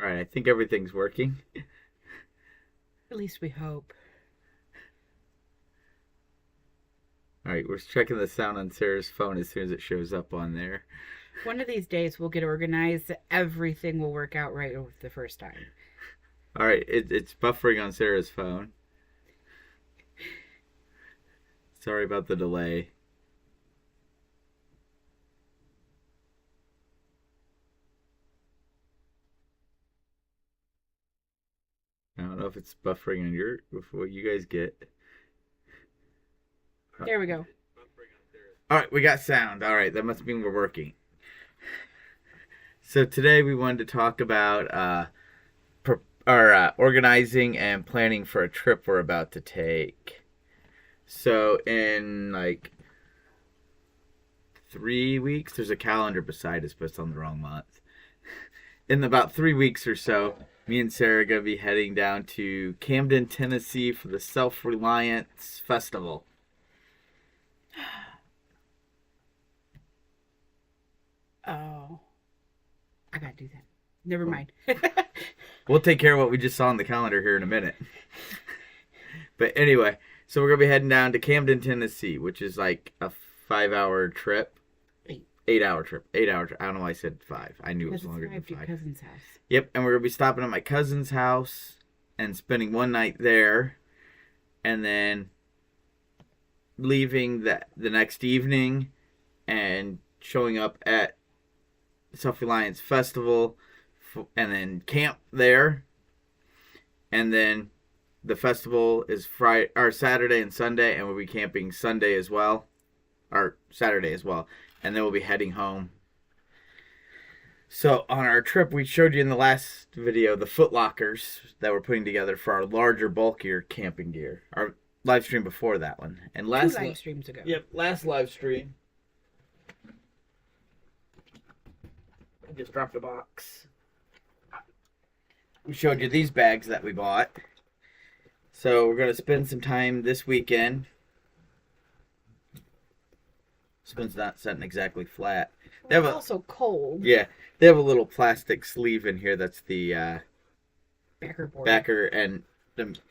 All right, I think everything's working. At least we hope. All right, we're checking the sound on Sarah's phone as soon as it shows up on there. One of these days we'll get organized. Everything will work out right with the first time. All right, it's buffering on Sarah's phone. Sorry about the delay. I don't know if it's buffering on your with what you guys get. There we go. All right, we got sound. All right, that must mean we're working. So today we wanted to talk about organizing and planning for a trip we're about to take. So in like 3 weeks, there's a calendar beside us, but it's on the wrong month. In about 3 weeks or so, me and Sarah are gonna be heading down to Camden, Tennessee for the Self Reliance Festival. Oh, I gotta do that. Never mind. We'll take care of what we just saw on the calendar here in a minute. But anyway, so we're gonna be heading down to Camden, Tennessee, which is like a 5 hour trip. Wait, 8 hour trip. 8 hour trip. I don't know why I said five. I knew it was because it's longer than drive to your five. cousin's house. Yep, and we're gonna be stopping at my cousin's house and spending one night there, and then leaving the next evening and showing up at Self Reliance Festival, and then camp there, and then the festival is Friday or Saturday and Sunday, and we'll be camping Sunday as well, or Saturday as well, and then we'll be heading home. So on our trip, we showed you in the last video the foot lockers that we're putting together for our larger, bulkier camping gear. Our live stream before that one, and Two last live streams ago. yep, last live stream. I just dropped a box. We showed you these bags that we bought. So we're gonna spend some time this weekend. Spoon's not setting exactly flat. They have It's a also cold. yeah. They have a little plastic sleeve in here that's the Backer board. backer and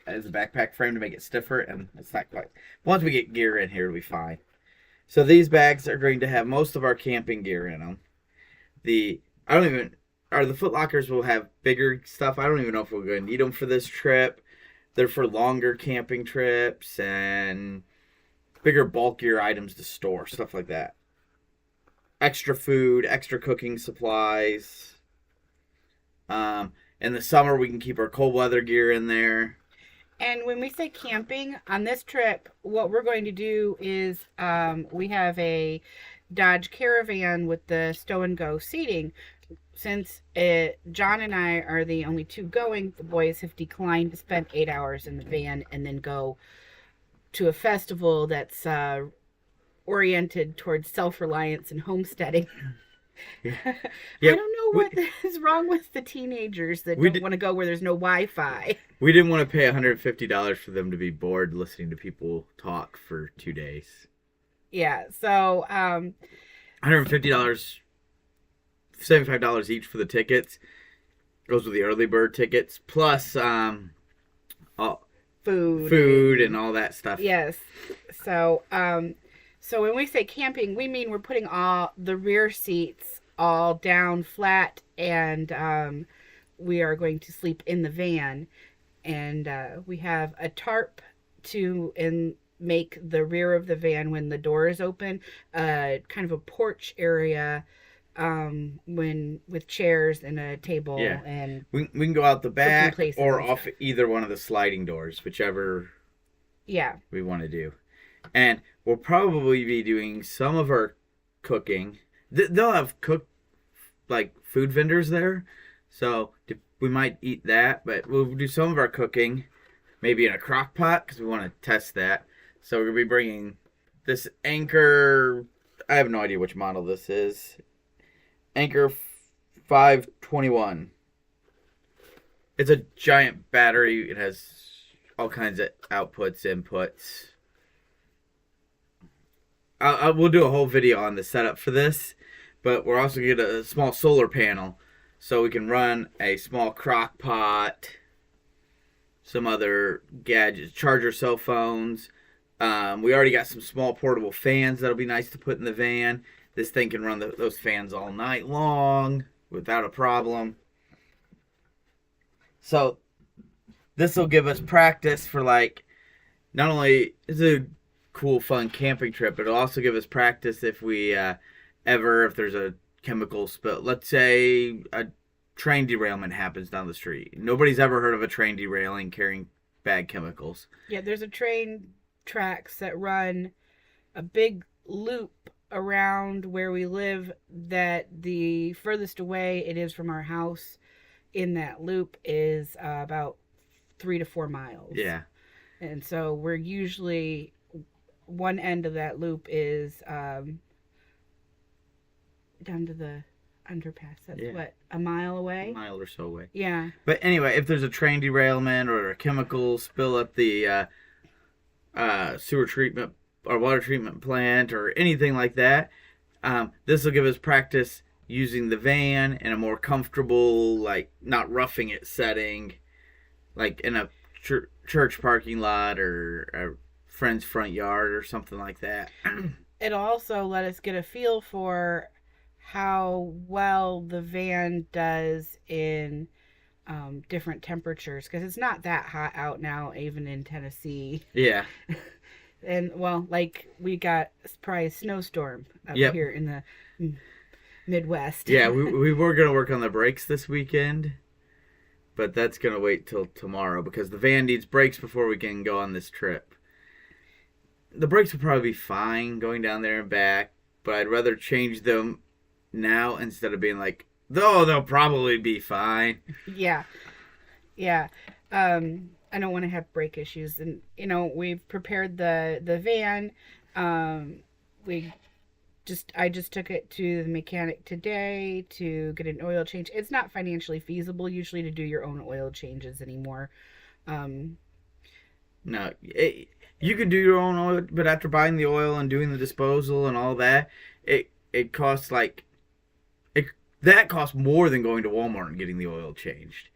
as a backpack frame to make it stiffer, and it's not quite. Once we get gear in here, it'll be fine. So these bags are going to have most of our camping gear in them. The foot lockers will have bigger stuff. I don't even know if we're going to need them for this trip. They're for longer camping trips and bigger, bulkier items to store, stuff like that. Extra food, extra cooking supplies. In the summer, we can keep our cold weather gear in there. And when we say camping on this trip, what we're going to do is we have a Dodge Caravan with the stow and go seating. Since John and I are the only two going, the boys have declined to spend 8 hours in the van and then go to a festival that's oriented towards self-reliance and homesteading. Yeah. I Yep. don't know what is wrong with the teenagers that We don't did- want to go where there's no Wi-Fi. We didn't want to pay $150 for them to be bored listening to people talk for 2 days. Yeah, so $150, $75 each for the tickets. Goes with the early bird tickets, plus all, food and all that stuff. yes. So so when we say camping, we mean we're putting all the rear seats all down flat, and we are going to sleep in the van, and we have a tarp to make the rear of the van when the door is open, kind of a porch area, when with chairs and a table. Yeah. And We can go out the back places or and off stuff. either one of the sliding doors, whichever yeah. we want to do. And we'll probably be doing some of our cooking. They'll have like food vendors there, so we might eat that. But we'll do some of our cooking, maybe in a crock pot because we want to test that. So we're gonna be bringing this Anchor. I have no idea which model this is. Anchor 521. It's a giant battery. It has all kinds of outputs, inputs. We'll do a whole video on the setup for this, but we're also going to get a small solar panel. so we can run a small crock pot, some other gadgets, charge our cell phones. We already got some small portable fans that'll be nice to put in the van. This thing can run those fans all night long without a problem. So this will give us practice for, like, not only is it a cool, fun camping trip, but it'll also give us practice if we if there's a chemical spill. Let's say a train derailment happens down the street. Nobody's ever heard of a train derailing carrying bad chemicals. Yeah, there's a train tracks that run a big loop around where we live, that the furthest away it is from our house in that loop is about 3 to 4 miles. Yeah. And so we're usually, one end of that loop is down to the underpass. That's what, a mile away? A mile or so away. Yeah. But anyway, if there's a train derailment or a chemical spill at the sewer treatment or water treatment plant or anything like that, this will give us practice using the van in a more comfortable, like, not roughing it setting, like in a church parking lot or a friend's front yard or something like that. It'll also let us get a feel for how well the van does in different temperatures, because it's not that hot out now, even in Tennessee. Yeah. And, well, like, we got probably a snowstorm up here in the Midwest. Yeah, we were going to work on the brakes this weekend, but that's going to wait till tomorrow because the van needs brakes before we can go on this trip. The brakes will probably be fine going down there and back, but I'd rather change them now instead of being like, oh, they'll probably be fine. Yeah. I don't want to have brake issues. And, we've prepared the van. I just took it to the mechanic today to get an oil change. It's not financially feasible usually to do your own oil changes anymore. No, you can do your own oil, but after buying the oil and doing the disposal and all that, it costs that costs more than going to Walmart and getting the oil changed.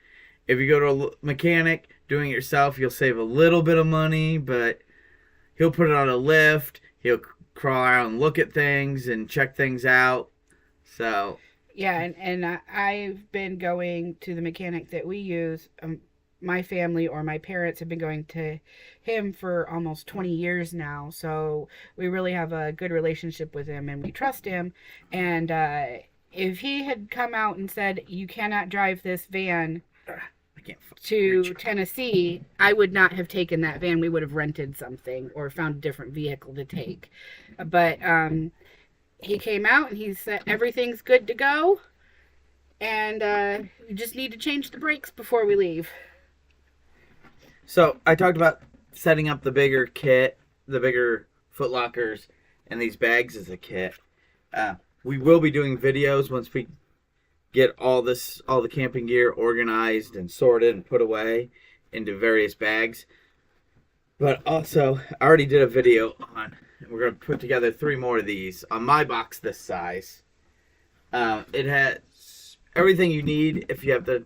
If you go to a mechanic, doing it yourself, you'll save a little bit of money, but he'll put it on a lift. He'll crawl around and look at things and check things out. So yeah, and I've been going to the mechanic that we use. My family or my parents have been going to him for almost 20 years now, so we really have a good relationship with him and we trust him. And if he had come out and said, you cannot drive this van to Tennessee, I would not have taken that van. We would have rented something or found a different vehicle to take. But he came out and he said everything's good to go, and you just need to change the brakes before we leave. So I talked about setting up the bigger kit, the bigger foot lockers, and these bags as a kit. We will be doing videos once we get all the camping gear organized and sorted and put away into various bags. But also, I already did a video on, we're going to put together 3 more of these on my box this size. It has everything you need if you have to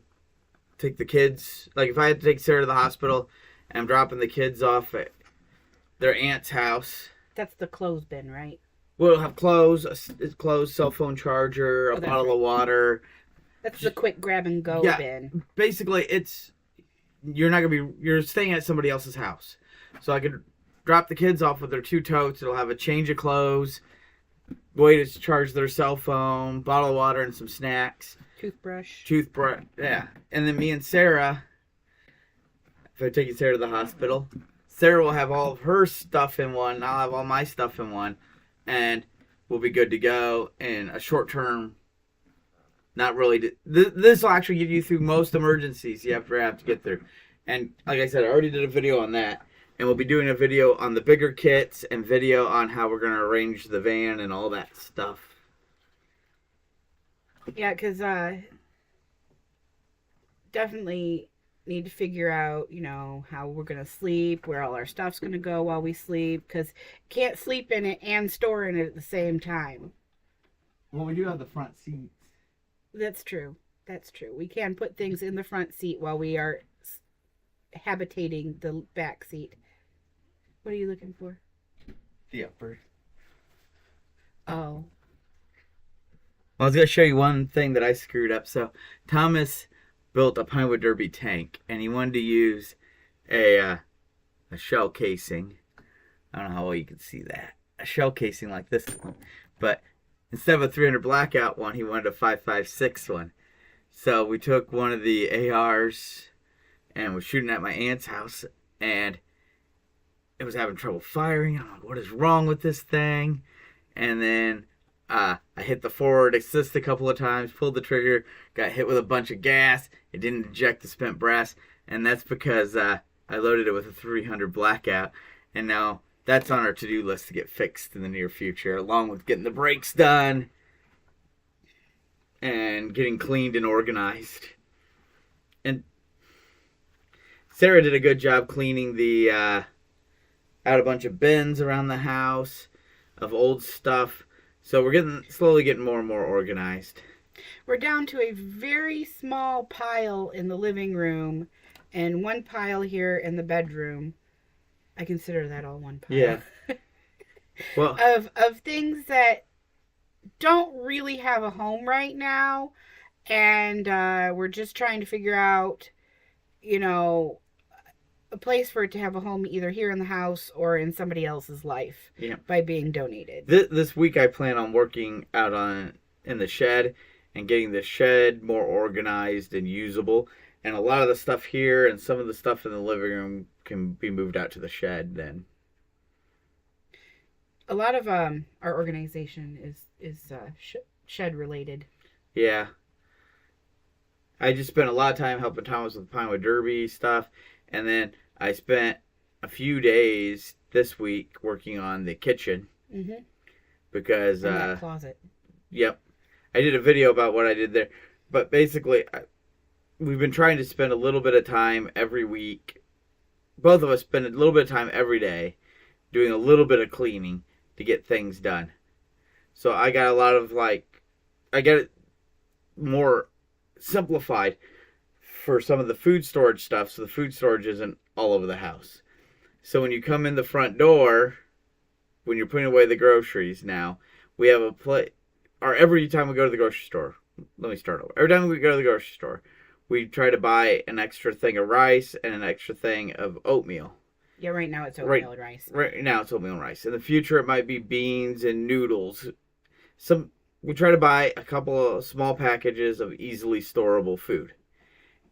take the kids. Like if I had to take Sarah to the hospital and I'm dropping the kids off at their aunt's house. That's the clothes bin, right? We'll have clothes, cell phone charger, a bottle of water. That's the quick grab and go bin. Basically, you're staying at somebody else's house. So I could drop the kids off with their 2 totes. It'll have a change of clothes, way to charge their cell phone, bottle of water, and some snacks. Toothbrush, yeah. And then me and Sarah, if I take Sarah to the hospital, Sarah will have all of her stuff in one, and I'll have all my stuff in one, and we'll be good to go in a short term. Not really. This will actually get you through most emergencies you have to get through. And like I said, I already did a video on that. And we'll be doing a video on the bigger kits and video on how we're going to arrange the van and all that stuff. Yeah, because definitely need to figure out, how we're going to sleep, where all our stuff's going to go while we sleep. Because can't sleep in it and store in it at the same time. Well, we do have the front seats. That's true. That's true. We can put things in the front seat while we are habitating the back seat. What are you looking for? The upper. Oh. Well, I was going to show you one thing that I screwed up. So Thomas built a Pinewood Derby tank, and he wanted to use a shell casing. I don't know how well you can see that. A shell casing like this one. But instead of a 300 blackout one, he wanted a 5.56 one. So we took one of the ARs and was shooting at my aunt's house, and it was having trouble firing. I'm like, what is wrong with this thing? And then I hit the forward assist a couple of times, pulled the trigger, got hit with a bunch of gas. It didn't eject the spent brass, and that's because I loaded it with a 300 blackout, and now that's on our to-do list to get fixed in the near future, along with getting the brakes done and getting cleaned and organized. And Sarah did a good job cleaning the out a bunch of bins around the house of old stuff. So we're slowly getting more and more organized. We're down to a very small pile in the living room and one pile here in the bedroom. I consider that all one pile. Yeah. Well, of things that don't really have a home right now, and we're just trying to figure out, a place for it to have a home either here in the house or in somebody else's life. Yeah. By being donated. This week I plan on working out in the shed and getting the shed more organized and usable. And a lot of the stuff here and some of the stuff in the living room can be moved out to the shed then. A lot of our organization is shed related. Yeah. I just spent a lot of time helping Thomas with Pinewood Derby stuff. And then I spent a few days this week working on the kitchen. Mm-hmm. Because... in that closet. Yep. I did a video about what I did there. But basically, we've been trying to spend a little bit of time every week. Both of us spend a little bit of time every day doing a little bit of cleaning to get things done. So I got a lot of I get it more simplified for some of the food storage stuff, so the food storage isn't all over the house. So when you come in the front door, when you're putting away the groceries now, we have a place, or every time we go to the grocery store, let me start over. Every time we go to the grocery store, we try to buy an extra thing of rice and an extra thing of oatmeal. Yeah, right now it's oatmeal and rice. Right now it's oatmeal and rice. In the future it might be beans and noodles. We try to buy a couple of small packages of easily storable food.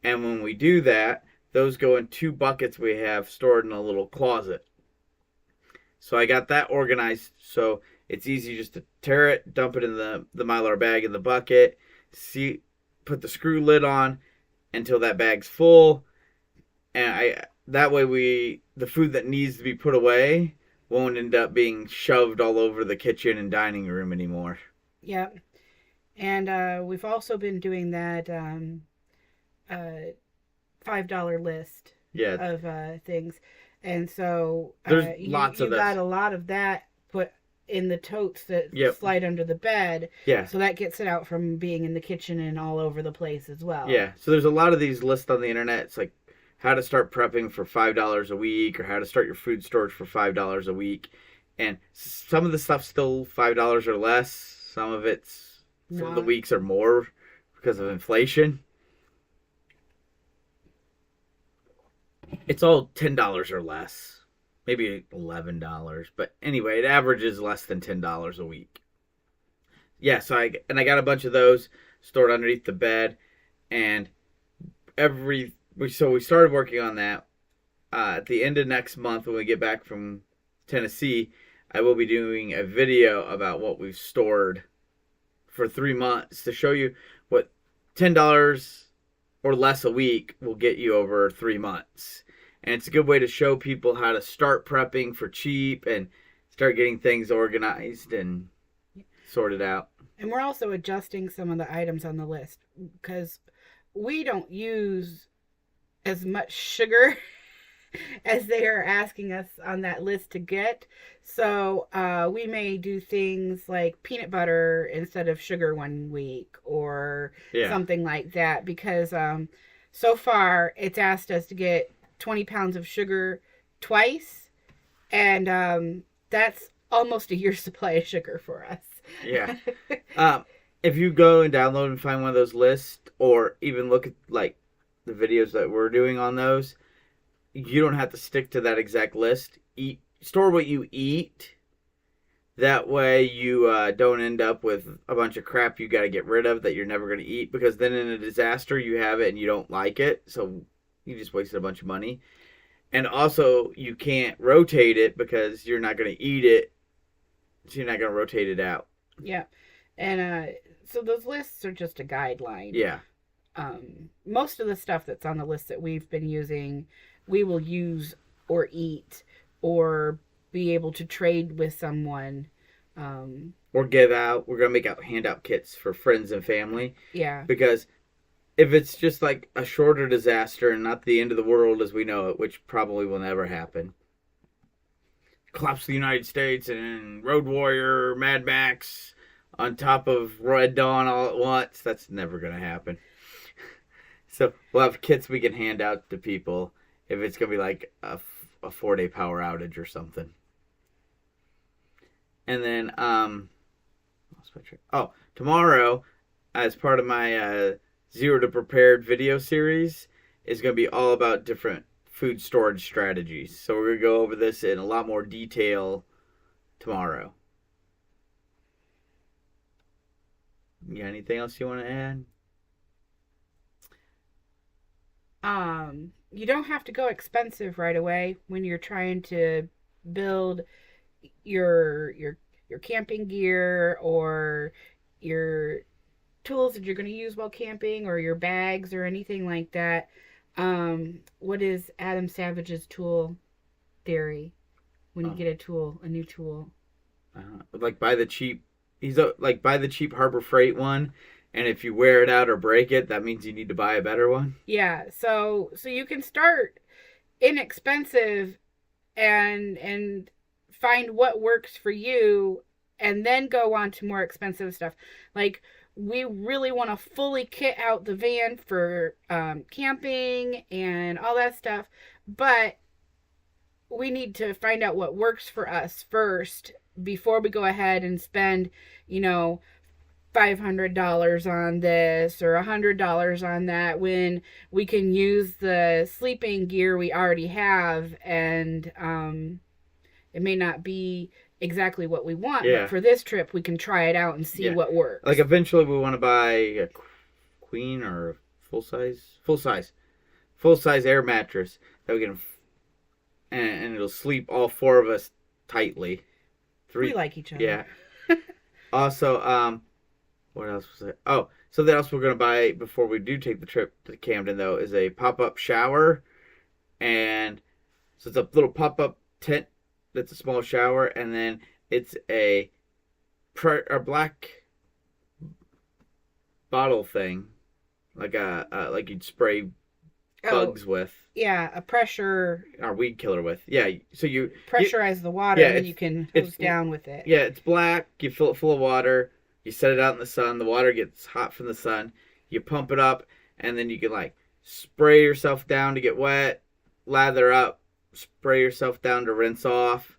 And when we do that, those go in 2 buckets we have stored in a little closet. So I got that organized so it's easy just to tear it, dump it in the Mylar bag in the bucket, put the screw lid on until that bag's full. And that way the food that needs to be put away won't end up being shoved all over the kitchen and dining room anymore. Yep. And we've also been doing that $5 list of things. And so there's lots of you got a lot of that put in the totes that slide under the bed. Yeah. So that gets it out from being in the kitchen and all over the place as well. Yeah. So there's a lot of these lists on the internet. It's like how to start prepping for $5 a week or how to start your food storage for $5 a week. And some of the stuff's still $5 or less. Some of the weeks are more because of inflation. It's all $10 or less. Maybe $11. But anyway, it averages less than $10 a week. Yeah, so I got a bunch of those stored underneath the bed. And we started working on that. At the end of next month, when we get back from Tennessee, I will be doing a video about what we've stored for 3 months to show you what $10 or less a week will get you over 3 months. And it's a good way to show people how to start prepping for cheap and start getting things organized and sorted out. And we're also adjusting some of the items on the list because we don't use as much sugar as they are asking us on that list to get. So we may do things like peanut butter instead of sugar one week or Yeah. something like that because so far it's asked us to get 20 pounds of sugar twice, and that's almost a year's supply of sugar for us. Yeah. If you go and download and find one of those lists, or even look at like the videos that we're doing on those, you don't have to stick to that exact list. Store what you eat. That way you don't end up with a bunch of crap you got to get rid of that you're never going to eat, because then in a disaster you have it and you don't like it, so you just wasted a bunch of money. And also you can't rotate it because you're not going to eat it, so you're not going to rotate it out. Yeah. And so those lists are just a guideline. Yeah. Most of the stuff that's on the list that we've been using, we will use or eat or be able to trade with someone. Or give out. We're going to make out handout kits for friends and family. Yeah. Because if it's just like a shorter disaster and not the end of the world as we know it, which probably will never happen. Collapse of the United States and Road Warrior, Mad Max on top of Red Dawn all at once. That's never going to happen. So we'll have kits we can hand out to people if it's going to be like a 4-day power outage or something. And then, tomorrow, as part of my Zero to Prepared video series, is going to be all about different food storage strategies. So we're going to go over this in a lot more detail tomorrow. You got anything else you want to add? You don't have to go expensive right away when you're trying to build your camping gear or your tools that you're going to use while camping or your bags or anything like that. What is Adam Savage's tool theory when you get a new tool? Like buy the cheap. Buy the cheap Harbor Freight one, and if you wear it out or break it, that means you need to buy a better one. Yeah, so you can start inexpensive and find what works for you, and then go on to more expensive stuff. Like, we really want to fully kit out the van for camping and all that stuff, but we need to find out what works for us first before we go ahead and spend, $500 on this or $100 on that, when we can use the sleeping gear we already have, and it may not be exactly what we want, but for this trip we can try it out and see what works. Like, eventually we want to buy a queen or full size air mattress that we can, and it'll sleep all four of us tightly. We like each other. Yeah. Also, what else was it? Oh, something else we're going to buy before we do take the trip to Camden, though, is a pop-up shower. And so it's a little pop-up tent that's a small shower, and then it's a black bottle thing, like you'd spray bugs with. Yeah, a pressure or weed killer with. Yeah, so you pressurize the water, and then you can hose down with it. Yeah, it's black. You fill it full of water. You set it out in the sun. The water gets hot from the sun. You pump it up, and then you can spray yourself down to get wet, lather up, spray yourself down to rinse off.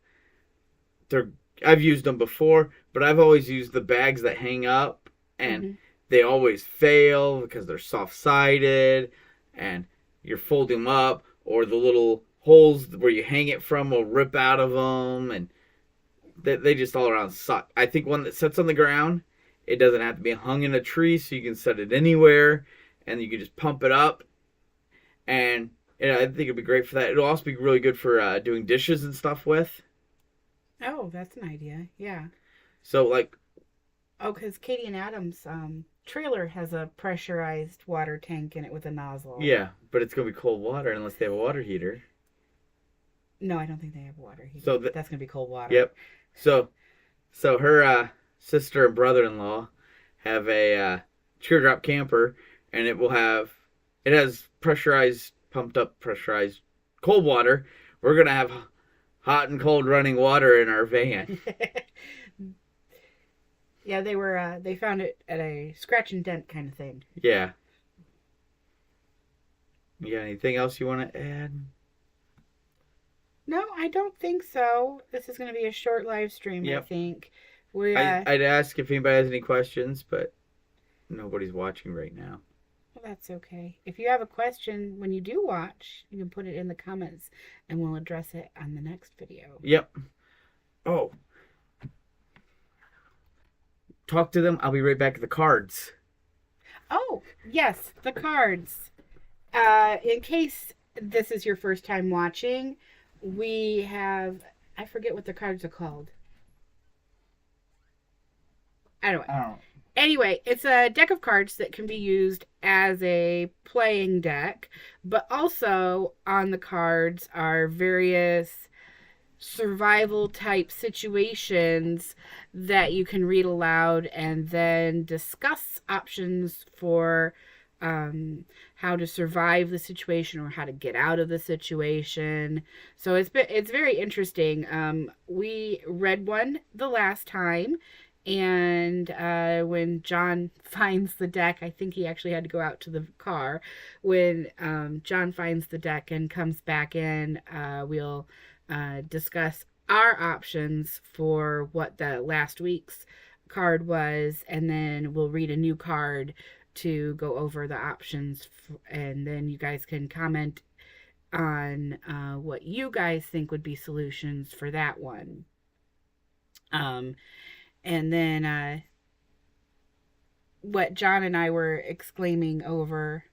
I've used them before, but I've always used the bags that hang up, and they always fail because they're soft-sided, and you're folding them up, or the little holes where you hang it from will rip out of them, and they just all around suck. I think one that sits on the ground, it doesn't have to be hung in a tree, so you can set it anywhere, and you can just pump it up, and I think it'd be great for that. It'll also be really good for doing dishes and stuff with. Oh, that's an idea. Yeah. So, because Katie and Adam's trailer has a pressurized water tank in it with a nozzle. Yeah, but it's going to be cold water unless they have a water heater. No, I don't think they have a water heater. So that's going to be cold water. Yep. So her sister and brother-in-law have a teardrop camper, and it has pumped up pressurized cold water, we're going to have hot and cold running water in our van. Yeah, they found it at a scratch and dent kind of thing. Yeah. You got anything else you want to add? No, I don't think so. This is going to be a short live stream, I Yep. think. I'd ask if anybody has any questions, but nobody's watching right now. Well, that's okay. If you have a question when you do watch, you can put it in the comments and we'll address it on the next video. Yep. Oh. Talk to them. I'll be right back at the cards. Oh, yes, the cards. In case this is your first time watching, we have, I forget what the cards are called. Anyway, it's a deck of cards that can be used as a playing deck, but also on the cards are various survival type situations that you can read aloud and then discuss options for how to survive the situation or how to get out of the situation. So it's very interesting. We read one the last time, and when John finds the deck, I think he actually had to go out to the car. When John finds the deck and comes back in, we'll discuss our options for what the last week's card was, and then we'll read a new card to go over the options, and then you guys can comment on what you guys think would be solutions for that one. And then what John and I were exclaiming over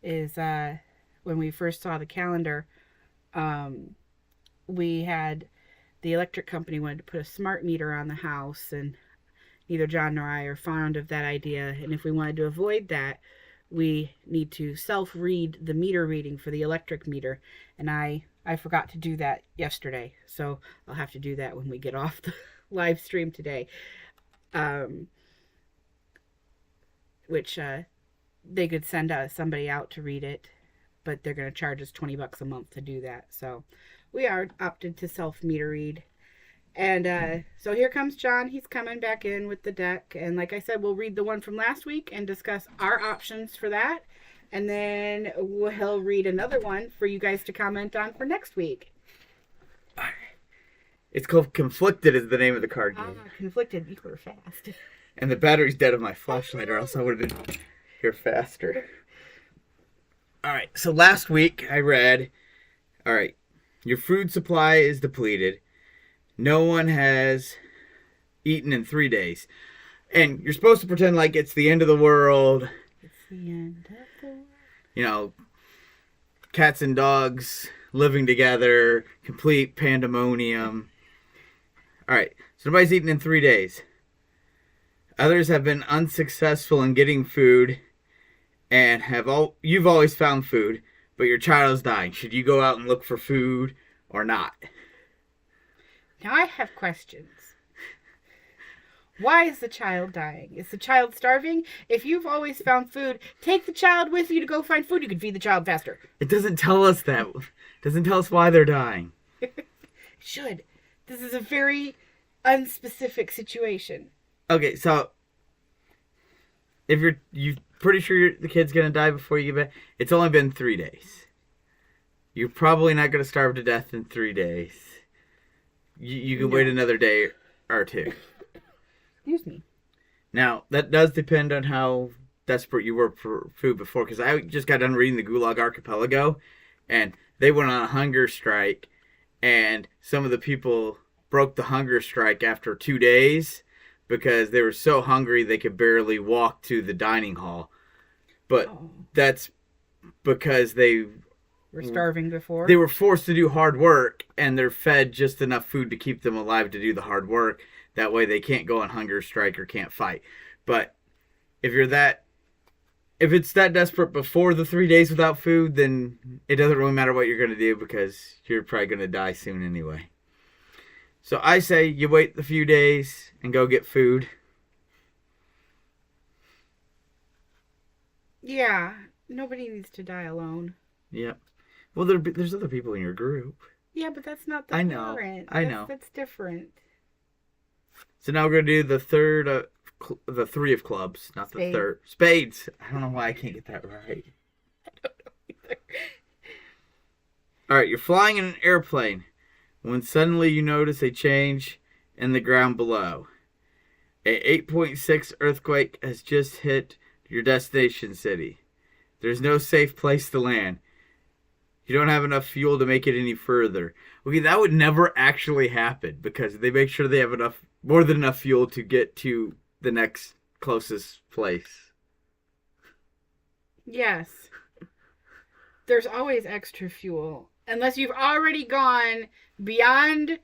is when we first saw the calendar, we had the electric company wanted to put a smart meter on the house, and neither John nor I are fond of that idea. And if we wanted to avoid that, we need to self-read the meter reading for the electric meter. And I forgot to do that yesterday, so I'll have to do that when we get off the live stream today. Which they could send somebody out to read it, but they're going to charge us $20 a month to do that. So we are opted to self-meter read. And so here comes John. He's coming back in with the deck. And like I said, we'll read the one from last week and discuss our options for that. And then he'll read another one for you guys to comment on for next week. It's called Conflicted is the name of the card game. Conflicted. You were fast. And the battery's dead on my flashlight, or else I would have been here faster. Alright, so last week I read, alright, your food supply is depleted. No one has eaten in 3 days. And you're supposed to pretend like it's the end of the world. It's the end of the world. You know, cats and dogs living together, complete pandemonium. Alright, so nobody's eaten in 3 days. Others have been unsuccessful in getting food and you've always found food, but your child is dying. Should you go out and look for food or not? Now I have questions. Why is the child dying? Is the child starving? If you've always found food, take the child with you to go find food. You can feed the child faster. It doesn't tell us that. It doesn't tell us why they're dying. It should. This is a very unspecific situation. Okay, so if you're pretty sure the kid's gonna die before you get back, it's only been 3 days. You're probably not gonna starve to death in 3 days. You can wait another day or two. Excuse me. Now, that does depend on how desperate you were for food before, because I just got done reading the Gulag Archipelago, and they went on a hunger strike, and some of the people broke the hunger strike after 2 days because they were so hungry they could barely walk to the dining hall. But that's because they were starving before. They were forced to do hard work, and they're fed just enough food to keep them alive to do the hard work. That way they can't go on hunger strike or can't fight. But if it's that desperate before the 3 days without food, then it doesn't really matter what you're going to do because you're probably going to die soon anyway. So I say you wait a few days and go get food. Yeah, nobody needs to die alone. Yep. Well, there's other people in your group. Yeah, but that's not the I know. parent. I know. That's different. So now we're gonna do the third, the three of clubs, not the Spades. third. Spades. I don't know why I can't get that right. All right, you're flying in an airplane when suddenly you notice a change in the ground below. A 8.6 earthquake has just hit your destination city. There's no safe place to land. You don't have enough fuel to make it any further. Okay, that would never actually happen because they make sure they have more than enough fuel to get to the next closest place. Yes. There's always extra fuel. Unless you've already gone beyond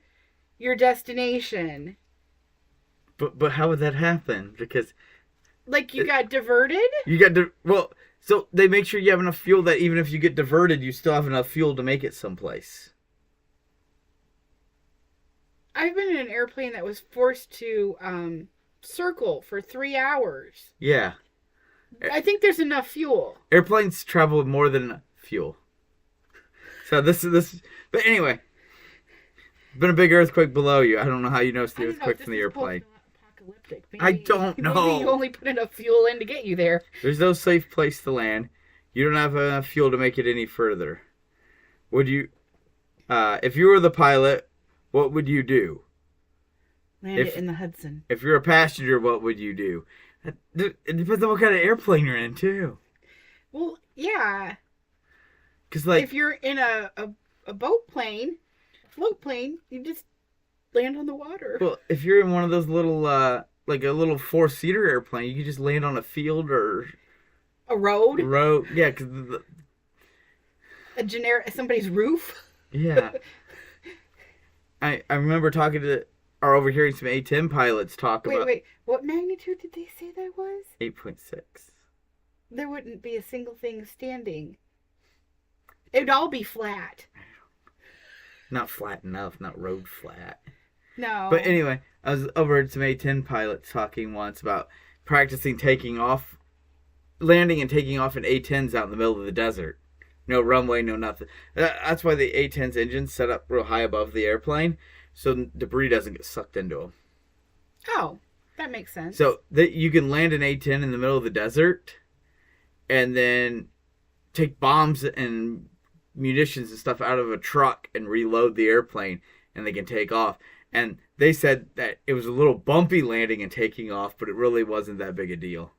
your destination. But how would that happen? Because Like you got diverted? you got to so they make sure you have enough fuel that even if you get diverted, you still have enough fuel to make it someplace. I've been in an airplane that was forced to circle for 3 hours. Yeah. I think there's enough fuel. Airplanes travel with more than enough fuel. So this but anyway, been a big earthquake below you. I don't know how you noticed the earthquake from the airplane. Apocalyptic. I don't know. Maybe you only put enough fuel in to get you there. There's no safe place to land. You don't have enough fuel to make it any further. Would you, if you were the pilot, what would you do? Land it in the Hudson. If you're a passenger, what would you do? It depends on what kind of airplane you're in, too. Well, yeah. Because, like, If you're in a boat plane, float plane, you just land on the water. well, if you're in one of those little, like a little 4-seater airplane, you can just land on a field or A road? road. Yeah, because Somebody's roof? yeah. I remember talking to or overhearing some A-10 pilots talk about Wait. What magnitude did they say that was? 8.6. There wouldn't be a single thing standing. It would all be flat. Not flat enough, not road flat. No. But anyway, I was overheard some A-10 pilots talking once about practicing landing and taking off in A-10s out in the middle of the desert. No runway, no nothing. That's why the A-10's engine's set up real high above the airplane, so debris doesn't get sucked into them. Oh, that makes sense. So that you can land an A-10 in the middle of the desert, and then take bombs and munitions and stuff out of a truck and reload the airplane, and they can take off. And they said that it was a little bumpy landing and taking off, but it really wasn't that big a deal.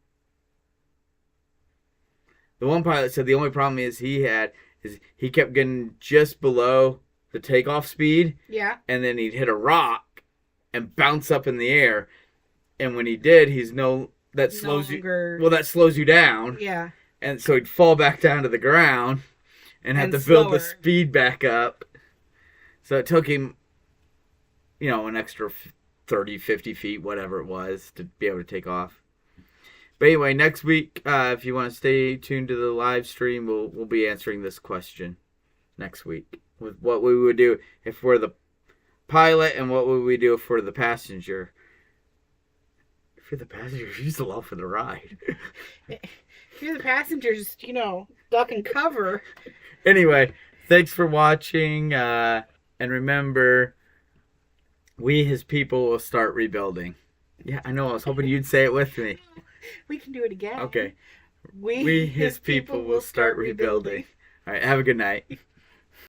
The one pilot said the only problem he kept getting just below the takeoff speed, Yeah. and then he'd hit a rock and bounce up in the air. And when he did, that slows you down. Yeah. And so he'd fall back down to the ground and have And to build slower. the speed back up. So it took him, an extra 30, 50 feet, whatever it was, to be able to take off. But anyway, next week, if you want to stay tuned to the live stream, we'll be answering this question next week with what we would do if we're the pilot and what would we do if we're the passenger. If you're the passenger, you're just along for the ride. If you're the passengers, duck and cover. Anyway, thanks for watching, and remember, we his people will start rebuilding. Yeah, I know, I was hoping you'd say it with me. We can do it again. Okay. We His people will start rebuilding. All right, have a good night.